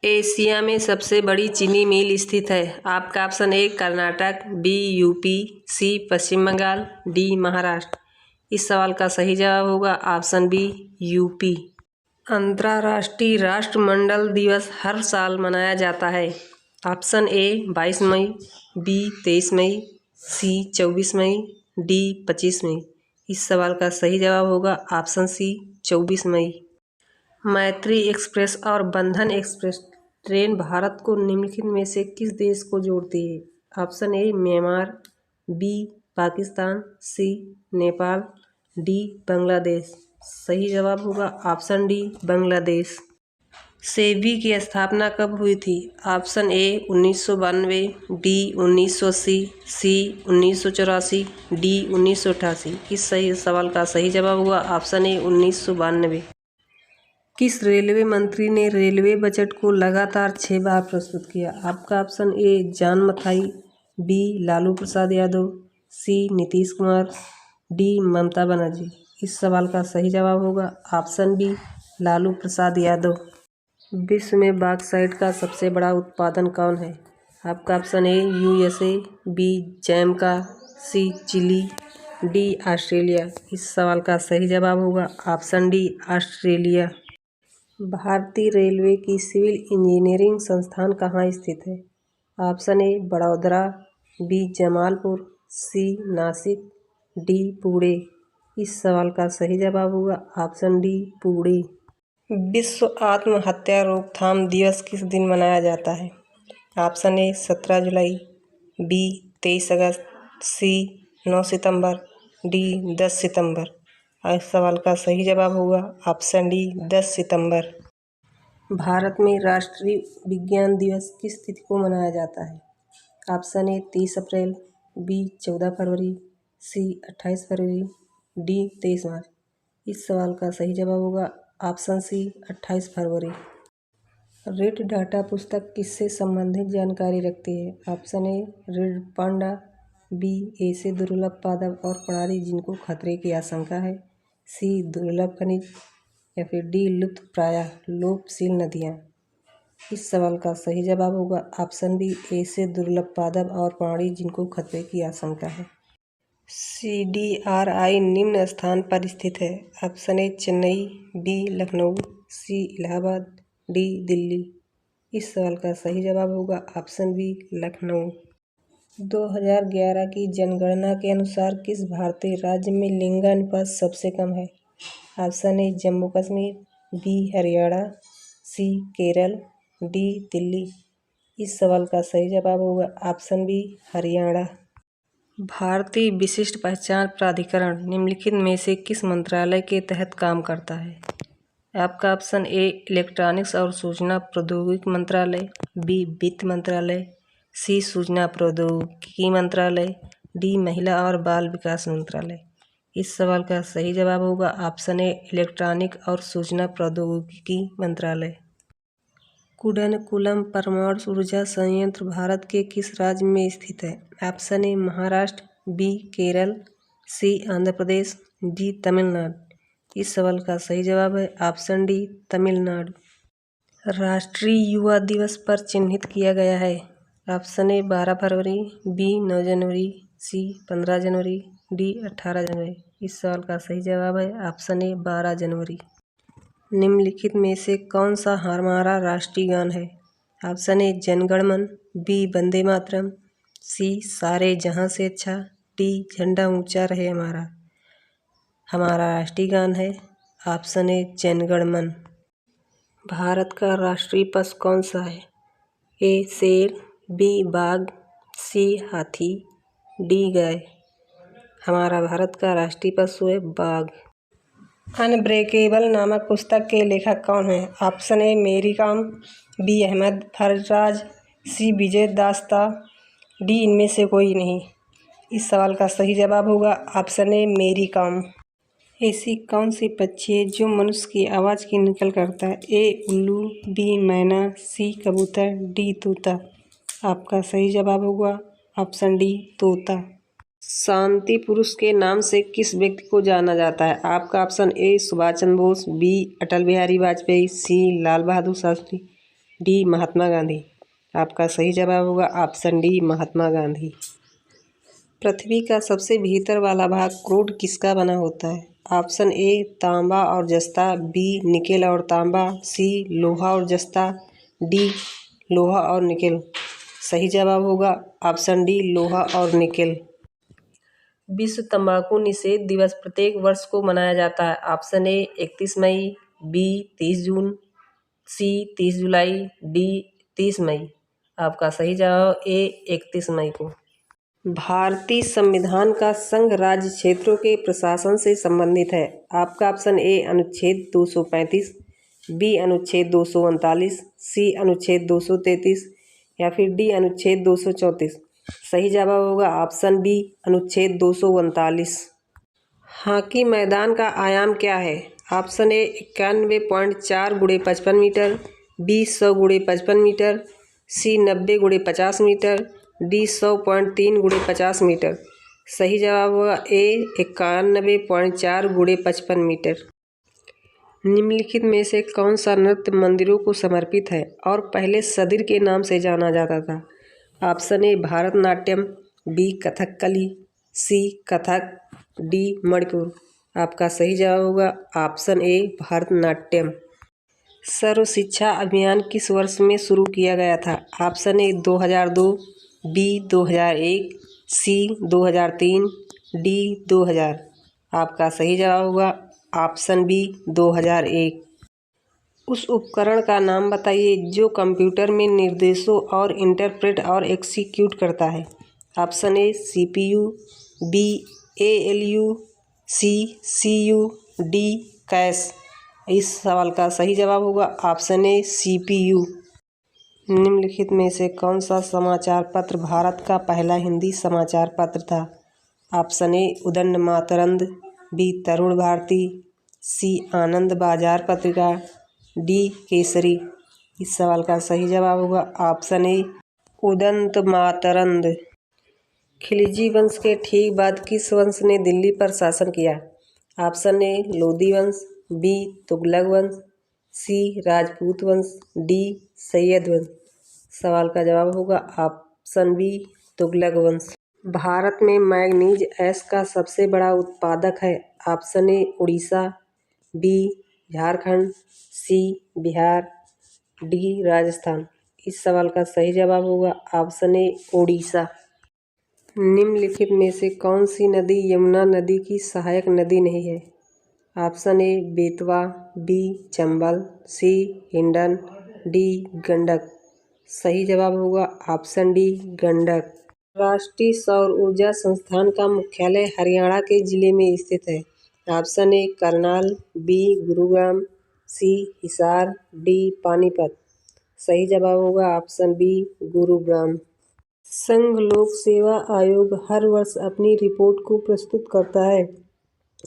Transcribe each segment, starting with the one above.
Asia में सबसे बड़ी चीनी मिल स्थित है। आपका option A Karnataka, B UP, C Paschim Bangal, D Maharashtra. इस सवाल का सही जवाब होगा ऑप्शन बी यूपी। अंतर्राष्ट्रीय राष्ट्रमंडल दिवस हर साल मनाया जाता है। ऑप्शन ए 22 मई, बी 23 मई, सी 24 मई, डी 25 मई। इस सवाल का सही जवाब होगा ऑप्शन सी 24 मई। मैत्री एक्सप्रेस और बंधन एक्सप्रेस ट्रेन भारत को निम्नलिखित में से किस देश को जोड़ती है? Option A Myanmar, B Pakistan, C Nepal, D Bangladesh. सही जवाब होगा ऑप्शन डी बांग्लादेश। सेबी की स्थापना कब हुई थी? Option A 1992, D 1980, C 1984, D 1988। इस सही सवाल का सही जवाब होगा ऑप्शन ए 1992। किस रेलवे मंत्री ने रेलवे बजट को लगातार 6 बार प्रस्तुत किया? आपका option A John Mathai, B Lalu Prasad Yadav, C Nitish Kumar, D Mamata Banerjee. इस सवाल का सही जवाब होगा ऑप्शन बी लालू प्रसाद यादव। विश्व में बॉक्साइट का सबसे बड़ा उत्पादन कौन है? आपका option A USA, B Jamaica, C Chile, D Australia. इस सवाल का सही जवाब होगा ऑप्शन डी ऑस्ट्रेलिया। भारतीय रेलवे की सिविल इंजीनियरिंग संस्थान कहाँ स्थित है? Option A Vadodara, B Jamalpur, C Nashik, D Pune. इस सवाल का सही जवाब होगा ऑप्शन डी पुणे। विश्व आत्महत्या रोकथाम दिवस किस दिन मनाया जाता है? ऑप्शन ए 17 जुलाई, बी 23 अगस्त, सी 9 सितंबर, डी 10 सितंबर। इस सवाल का सही जवाब होगा ऑप्शन डी 10 सितंबर। भारत में राष्ट्रीय विज्ञान दिवस किस तिथि को मनाया जाता है? ऑप्शन ए 30 अप्रैल, बी 14 फरवरी, सी 28 फरवरी, डी 23 मार्च। इस सवाल का सही जवाब होगा ऑप्शन सी 28 फरवरी। रेड डाटा पुस्तक किससे संबंधित जानकारी रखती है? Option A red panda, B ऐसे दुर्लभ पादप और प्राणी जिनको खतरे की आशंका है, सी दुर्लभ खनिज, या फिर डी लुप्तप्राय लोपशील नदियाँ। इस सवाल का सही जवाब होगा ऑप्शन बी ऐसे दुर्लभ पादप और प्राणी जिनको खतरे की आशंका है। CDRI निम्न स्थान पर स्थित है। Option A Chennai, B Lucknow, C Allahabad, D Delhi. इस सवाल का सही जवाब होगा ऑप्शन बी लखनऊ। 2011 की जनगणना के अनुसार किस भारतीय राज्य में लिंगानुपात सबसे कम है? Option A Jammu Kashmir, B Haryana, C Kerala, D Delhi. इस सवाल का सही जवाब होगा ऑप्शन बी हरियाणा। भारतीय विशिष्ट पहचान प्राधिकरण निम्नलिखित में से किस मंत्रालय के तहत काम करता है? आपका ऑप्शन ए इलेक्ट्रॉनिक्स और सूचना प्रौद्योगिकी मंत्रालय, बी वित्त मंत्रालय, सी सूचना प्रौद्योगिकी मंत्रालय, डी महिला और बाल विकास मंत्रालय। इस सवाल का सही जवाब होगा ऑप्शन ए इलेक्ट्रॉनिक और सूचना प्रौद्योगिकी मंत्रालय। कुडनकुलम परमाणु ऊर्जा संयंत्र भारत के किस राज्य में स्थित है? Option A Maharashtra, B Kerala, C Andhra Pradesh, D Tamil Nadu. इस सवाल का सही जवाब है ऑप्शन डी तमिलनाडु। राष्ट्रीय युवा दिवस पर चिन्हित किया गया है। ऑप्शन ए 12 फरवरी, बी 9 जनवरी, सी 15 जनवरी, डी 18 जनवरी। इस सवाल का सही जवाब है ऑप्शन ए 12 जनवरी। निम्नलिखित में से कौन सा हमारा राष्ट्रीय गान है? ऑप्शन ए जनगणमन, बी वंदे मातरम, सी सारे जहां से अच्छा, डी झंडा ऊंचा रहे हमारा। हमारा राष्ट्रीय गान है ऑप्शन ए जनगणमन। भारत का राष्ट्रीय पशु कौन सा है? ए शेर, बी बाघ, सी हाथी, डी गाय। हमारा भारत का राष्ट्रीय पशु है बाघ। अनब्रेकेबल नामक पुस्तक के लेखक कौन हैं? ऑप्शन ए मेरी कॉम, बी अहमद फराज, सी विजय दास्ता, डी इनमें से कोई नहीं। इस सवाल का सही जवाब होगा ऑप्शन ए मेरी कॉम। ऐसी कौन सी पक्षी है जो मनुष्य की आवाज़ की नकल करता है? ए उल्लू, बी मैना, सी कबूतर, डी तोता। आपका सही जवाब होगा ऑप्शन डी तोता। शांति पुरुष के नाम से किस व्यक्ति को जाना जाता है? आपका option A Subhash Chandra Bose, B Atal Bihari Vajpayee, C Lal Bahadur Shastri, D Mahatma Gandhi. आपका सही जवाब होगा ऑप्शन डी महात्मा गांधी। पृथ्वी का सबसे भीतर वाला भाग क्रूड किसका बना होता है? ऑप्शन ए तांबा और जस्ता, बी निकेल और तांबा, सी लोहा और जस्ता, डी लोहा और निकेल। सही जवाब होगा ऑप्शन डी लोहा और निकेल। विश्व तंबाकू निषेध दिवस प्रत्येक वर्ष को मनाया जाता है। ऑप्शन ए 31 मई, बी 30 जून, सी 30 जुलाई, डी 30 मई। आपका सही जवाब ए 31 मई को। भारतीय संविधान का संघ राज्य क्षेत्रों के प्रशासन से संबंधित है। आपका ऑप्शन ए अनुच्छेद 235, बी अनुच्छेद 239, सी अनुच्छेद 233 या फिर डी अनुच्छेद 234। सही जवाब होगा ऑप्शन बी अनुच्छेद 239। हॉकी मैदान का आयाम क्या है? Option A 91.4 × 55 metre, B 100 × 55 metre, C 90 × 50 metre, D 100.3 × 50 metre. सही जवाब होगा ए 91.4 × 55 मीटर। निम्नलिखित में से कौन सा नृत्य मंदिरों को समर्पित है और पहले सदिर के नाम से जाना जाता था? Option A Bharatanatyam, B Kathakali, C Kathak, D Manipur. आपका सही जवाब होगा ऑप्शन ए भारतनाट्यम। सर्व शिक्षा अभियान किस वर्ष में शुरू किया गया था? Option A 2002, B 2001, C 2003, D 2000। आपका सही जवाब होगा ऑप्शन बी 2001। उस उपकरण का नाम बताइए जो कंप्यूटर में निर्देशों और इंटरप्रेट और एग्जीक्यूट करता है। Option A CPU, B ALU, C CU, D cache. इस सवाल का सही जवाब होगा ऑप्शन ए CPU। निम्नलिखित में से कौन सा समाचार पत्र भारत का पहला हिंदी समाचार पत्र था? ऑप्शन ए उदंड मातरंद, बी तरुण भारती, सी आनंद बाजार पत्रिका, डी केसरी। इस सवाल का सही जवाब होगा ऑप्शन ए उदंत मातरंद। खिलजी वंश के ठीक बाद किस वंश ने दिल्ली पर शासन किया? ऑप्शन ए लोदी वंश, बी तुगलक वंश, सी राजपूत वंश, डी सैयद वंश। सवाल का जवाब होगा ऑप्शन बी तुगलक वंश। भारत में मैंगनीज एस का सबसे बड़ा उत्पादक है। Option A Orissa, B Jharkhand, C Bihar, D Rajasthan. इस सवाल का सही जवाब होगा ऑप्शन ए उड़ीसा। निम्नलिखित में से कौन सी नदी यमुना नदी की सहायक नदी नहीं है? Option A Betwa, B Chambal, C Hindon, D Gandak. सही जवाब होगा ऑप्शन डी गंडक। राष्ट्रीय सौर ऊर्जा संस्थान का मुख्यालय हरियाणा के जिले में स्थित है। Option A Karnal, B Gurugram, C Hisar, D Panipat. सही जवाब होगा ऑप्शन बी गुरुग्राम। संघ लोक सेवा आयोग हर वर्ष अपनी रिपोर्ट को प्रस्तुत करता है।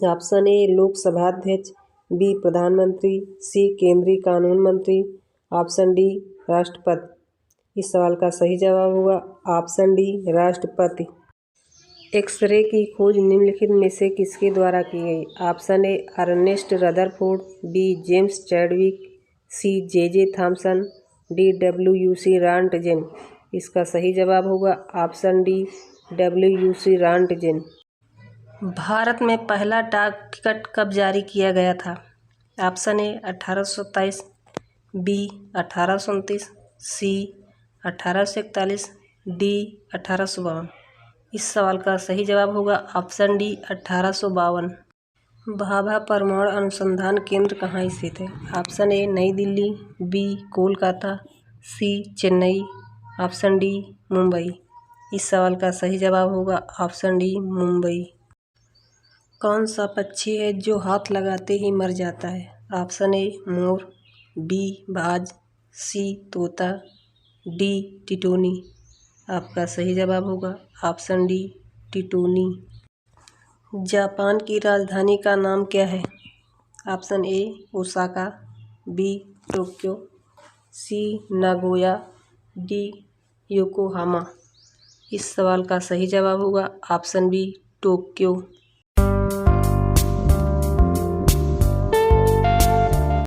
ऑप्शन ए लोकसभा अध्यक्ष, बी प्रधानमंत्री, सी केंद्रीय कानून मंत्री, ऑप्शन डी राष्ट्रपति। इस सवाल का सही जवाब होगा ऑप्शन डी राष्ट्रपति। एक्सरे की खोज निम्नलिखित में से किसके द्वारा की गई? Option A Ernest Rutherford, B James Chadwick, C J Thomson, D WUC Roentgen. इसका सही जवाब होगा ऑप्शन डी WUC रॉन्टजेन। भारत में पहला डाक टिकट कब जारी किया गया था? Option A 1827, B 1829, C 1841, D 1852। इस सवाल का सही जवाब होगा ऑप्शन डी 1852। भाभा परमाणु अनुसंधान केंद्र कहाँ स्थित है? ऑप्शन ए नई दिल्ली, बी कोलकाता, सी चेन्नई, ऑप्शन डी मुंबई। इस सवाल का सही जवाब होगा ऑप्शन डी मुंबई। कौन सा पक्षी है जो हाथ लगाते ही मर जाता है? ऑप्शन ए मोर, बी बाज, सी तोता, डी टिटोनी। आपका सही जवाब होगा ऑप्शन डी टिटोनी। जापान की राजधानी का नाम क्या है? Option A Osaka, B Tokyo, C Nagoya, D Yokohama. इस सवाल का सही जवाब होगा ऑप्शन बी टोक्यो।